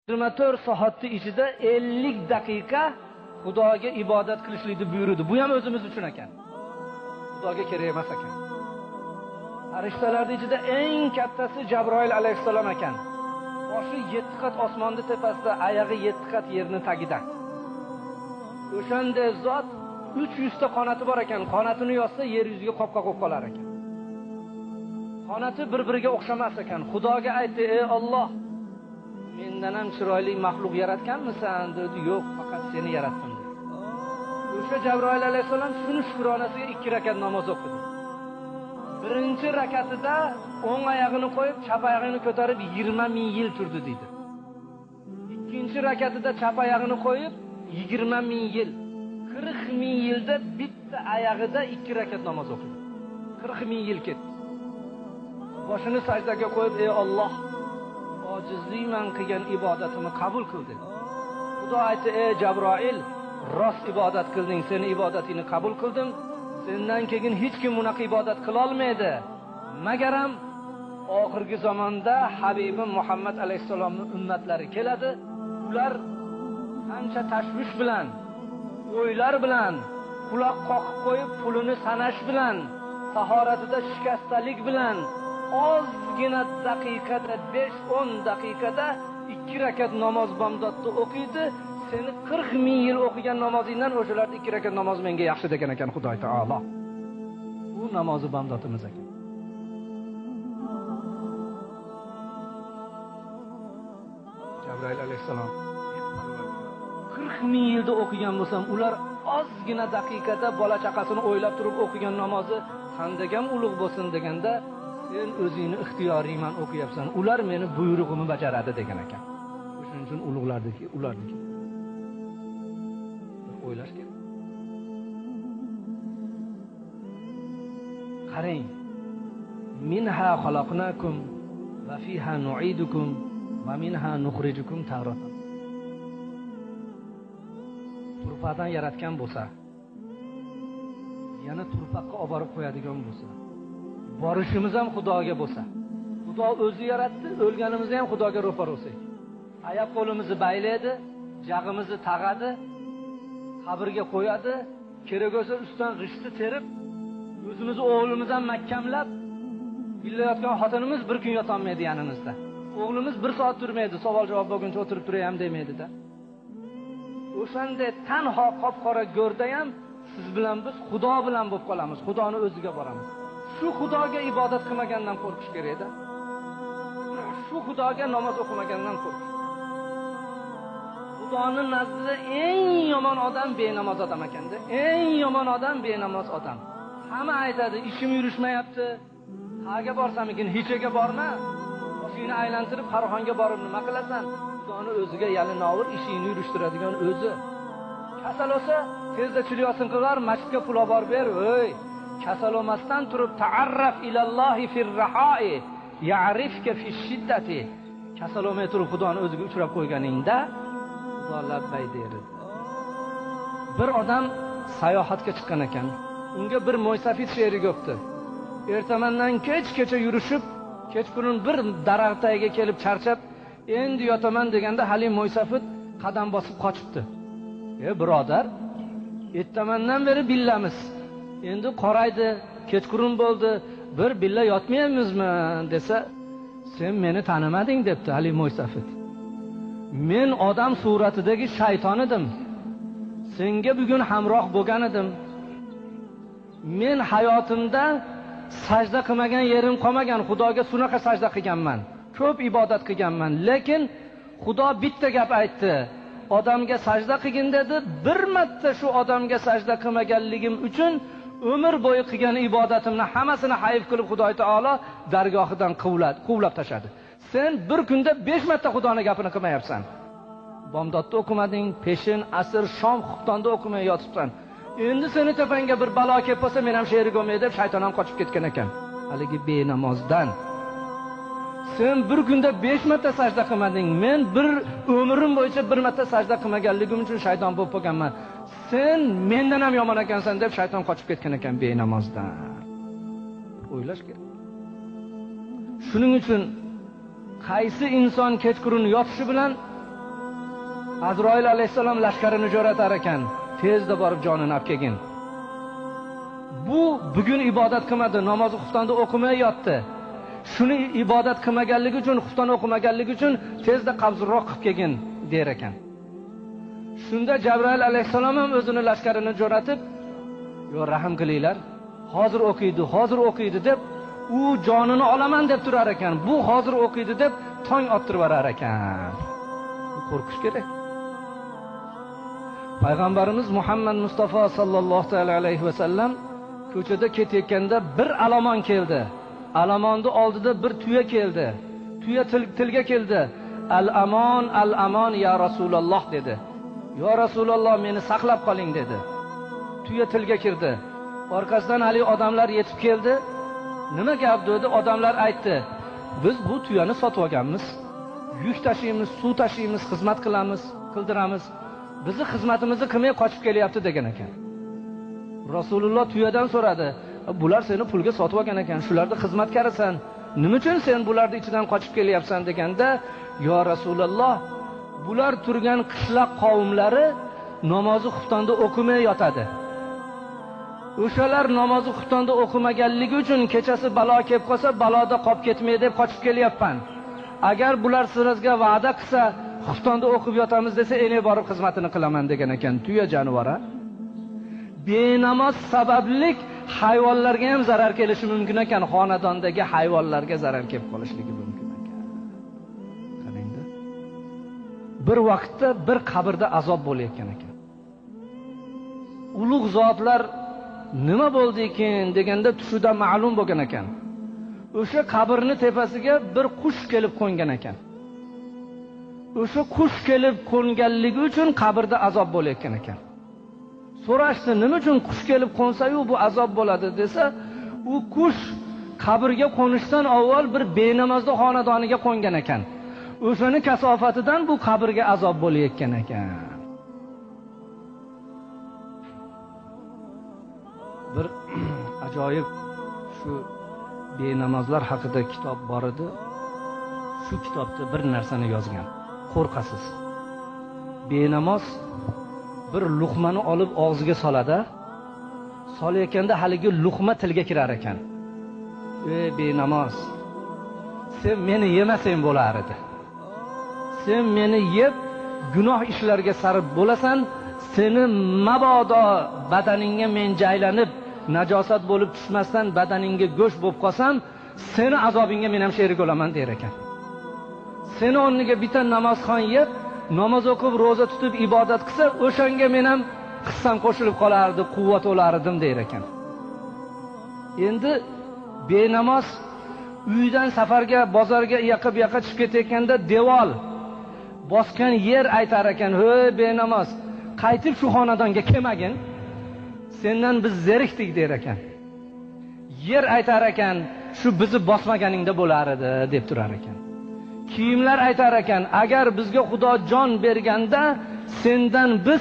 24 soatning ichida 50 daqiqa Xudoga ibodat qilishlikni buyurdi. Bu ham o'zimiz uchun ekan. Xudoga kerak emas ekan. Farishtalarning ichida eng kattasi Jabroil alayhissalom ekan. Boshi 7 qat osmonni tepasida, oyog'i 7 qat yerning tagida. O'shanday zot 300 ta qanoti bor ekan. Qanotini yozsa yer yuziga qopqa qo'yib qolar ekan. Qanoti bir-biriga o'xshamas ekan. Xudoga aytdi: "Ey Alloh, mendan ham chiroyli maxluq yaratganmisan?" dedi. "Yo'q, faqat seni yaratdim." dedi. O'sha Jabroil alayhissalom shuni shukronasiga 2 rakat namoz o'qidi. Birinchi rakatida o'ng oyog'ini qo'yib, chap oyog'ini ko'tarib 20 ming yil turdi dedi. Ikkinchi rakatida chap oyog'ini qo'yib 20 ming yil, 40 ming yilda bitta oyog'ida 2 rakat namoz o'qidi. 40 ming yil ketdi. Boshini sajdaga qo'yib: "Ey Alloh, ojizlikman, qilgan ibodatimni qabul qil" dedi. Xudo aytdi: "Ey Jabroil, rost ibodat qilding, seni ibodatingni qabul qildim. Sendan keyin hech kim bunaqa ibodat qila olmaydi. Magaram oxirgi zamonda Habibim Muhammad alayhisalomning ummatlari keladi. Ular qancha tashvish bilan, o'ylar bilan, quloq qoqib qo'yib pulini sanash bilan, tahoratida shikastalik bilan ozgina daqiqada 5-10 daqiqada 2 rakat namoz bomdodni o'qiydi. Seni 40 ming yil o'qigan namozingdan o'shalar 2 rakat namoz menga yaxshi degan ekan Xudo taolo. Bu namozi bomdodimiz ekan. Jabroil alayhissalom 40 ming yilda o'qigan bo'lsam, ular ozgina daqiqada bola chaqasini o'ylab turib o'qigan namozi qanday ham ulug' bo'lsin deganda, sen o'zingni ixtiyoriyman o'qiyapsan, ular meni buyrug'imni bajaradi degan ekan. Shuning uchun ulug'lardiki, ularniki o'ylash kerak. Qarang, minha xalaqnakum va fiha nu'idukum va minha nukhrijukum taratan. Turpaqdan yaratgan bo'lsa, yana turpaqqa olib borib qo'yadigan bo'lsa, borishimiz ham Xudoga bo'lsa, Xudo o'zi yaratdi, o'lganimizni ham Xudoga ro'par bo'lsak, oyoq qo'limizni baylaydi, jag'imizni tag'adi, qabrga qo'yadi, kerak bo'lsa ustidan g'ishtni terib, o'zimizni o'g'limizdan mahkamlab, billayotgan xotinimiz bir kun yotolmaydi yanimizda. O'g'limiz 1 soat turmaydi, savol-javob bo'lguncha o'tirib turay ham demaydi-da. O'shanday tanho qop-qora go'rda ham siz bilan biz Xudo bilan bo'lib qolamiz, Xudoni o'ziga boramiz. Shu Xudoga ibodat qilmagandan qo'rqish kerak-da. Shu Xudoga namoz o'qimagandan qo'rqish. Xudoning nazdida eng yomon odam benamoz odam ekanda. Eng yomon odam benamoz odam. Hamma aytadi, ishim yurishmayapti. Qayerga borsam ekan, hechga borma. Boshingni aylantirib Qarxonga borib nima qilasan? Xudoni o'ziga yalinovur ishingni yurishtiradigan o'zi. Kasal bo'lsa, tezda chilyotsin qilar, masjidga pul olib borib ber, o'y. Kasal olmasdan turib ta'arraf ilallohi fir rahoi, ya'rifka fi shiddati. Kasal olmay turib Xudoni o'ziga uchrab qo'yganingda Xudo labbay derdi. Bir odam sayohatga chiqqan ekan. Unga bir mo'ysafid she'ri bo'pti. Ertamandan kechgacha yurishib, kechqurun bir daraxt tagiga kelib charchab, endi yotaman deganda hali mo'ysafid qadam bosib qochibdi. Birodar, ertamandan beri billamiz. Endi qoraydi, kechqurun bo'ldi, bir billa yotmaymizmi desa, sen meni tanimading debdi hali mo'ysafid. Men odam suratidagi shayton edim. Senga bugun hamroh bo'lgan edim. Men hayotimda sajda qilmagan yerim qolmagan. Xudoga sunaqa sajda qilganman. Ko'p ibodat qilganman, lekin Xudo bitta gap aytdi. Odamga sajda qilgin dedi. Bir marta shu odamga sajda qilmaganligim uchun umr bo'yi qilgan ibodatimni hammasini hayf qilib Xudo taolo dargohidan quvlab tashadi. Sen bir kunda 5 marta Xudoning gapini qilmayapsan. Bomdodda o'qimading, peshin, asr, shom, xuftonda o'qimay yotibsan. Endi seni tepangga bir balo kelib qolsa, men ham she'ri go'may deb shayton ham qochib ketgan ekan. Haligi benamozdan. Sen bir kunda 5 marta sajda qilmading. Men bir umrim bo'yicha 1 marta sajda qilmaganligim uchun shayton bo'lib qolganman. Sen mendan ham yomon ekansan deb shayton qochib ketgan ekan benamozdan. O'ylash kerak. Shuning uchun qaysi inson kechqurun yotishi bilan Azroil alayhissalom lashkarini jo'ratar ekan, tezda borib jonini olib kelgin. Bugun ibodat qilmadi, namozni xuftonda o'qimay yotdi. Shuni ibodat qilmaganligi uchun, xufton o'qimaganligi uchun tezda qabzroq qilib kelgin der ekan. Shunda Jabroil alayhissalom ham o'zini lashkarini jo'ratib, "Yo, rahim qilinglar, hozir o'qiydi" deb u jonini olaman deb turar ekan. Bu hozir o'qiydi deb tong ottirib yurar ekan. Qo'rqish kerak. Payg'ambarimiz Muhammad Mustafa sallallohu alayhi va sallam ko'chada ketayotganda bir alomon keldi. Alomonni oldida bir tuya keldi. Tuya tilga keldi. Al-amon ya Rasululloh dedi. "Ya Rasululloh, meni saqlab qoling" dedi. Tuya tilga kirdi. Orqasidan hali odamlar yetib keldi. Nima gap dedi? Odamlar aytdi: "Biz bu tuyani sotib olganmiz. Yuk tashiymiz, suv tashiymiz, xizmat qildiramiz. Bizni xizmatimizni qilmay qochib kelyapti" degan ekan. Rasululloh tuyadan so'radi: "Bular seni pulga sotib olgan ekan, shularning xizmatkarisan. Nima uchun sen bularning ichidan qochib kelyapsan?" deganda, "Yo Rasululloh, bular turgan qishloq qavmlari namozni xuftonda o'qimay yotadi. O'shalar namozni xuftonda o'qimaganligi uchun kechasi balo kelib qolsa, baloda qolib ketmay deb qochib kelyapman. Agar bular sizlarga va'da qilsa, xuftonda o'qib yotamiz desa, ene borib xizmatini qilaman" degan ekan. Tuya jonivora. Benamoz sabablik hayvonlarga ham zarar kelishi mumkin ekan, xonadondagi hayvonlarga zarar kelib qolishligi mumkin ekan. Qarangda. Bir vaqtda bir qabrda azob bo'layotgan ekan. Ulug' zotlar nima bo'ldi ekan deganda tushida ma'lum bo'lgan ekan. O'sha qabrni tepasiga bir qush kelib qo'ngan ekan. O'sha qush kelib qo'nganligi uchun qabrda azob bo'layotgan ekan. So'rashdi, nima uchun qush kelib qo'nsa-yu bu azob bo'ladi desa, u qush qabrga qo'nishdan avval bir benamozda xonadoniga qo'ngan ekan. O'shani kasofatidan bu qabrga azob bo'layotgan ekan. Bir ajoyib shu benamozlar haqida kitob bor edi. Shu kitobda bir narsani yozgan. Qo'rqasiz. Benamoz bir luqmani olib og'ziga soladi. Solayotganda haligi luqma tilga kirar ekan. "Ey benamoz, sen meni yemasang bo'lar edi. Sen meni yeb gunoh ishlarga sarf bo'lasan, seni mabodo badaningga men jaylanib najosat bo'lib tushmasdan badaningga go'sht bo'lib qolsam, seni azobingga men ham sherik bo'laman" der ekan. Seni o'rniga bitta namozxon yeb, namoz o'qib, roza tutib ibodat qilsa, o'shanga men ham hissam qo'shilib qolardi, quvvat olardim der ekan. Endi benamoz uydan safarga, bozorga bu yoqqa chiqib ketayotganda devor bosgan yer aytar ekan: "Hey benamoz, qaytib shu xonadonga kelmagin. Sendan biz zerikdik" der ekan. Yer aytar ekan: "Shu bizni bosmaganingda bo'lar edi" deb turar ekan. Kiyimlar aytar ekan: "Agar bizga Xudo jon berganda sendan biz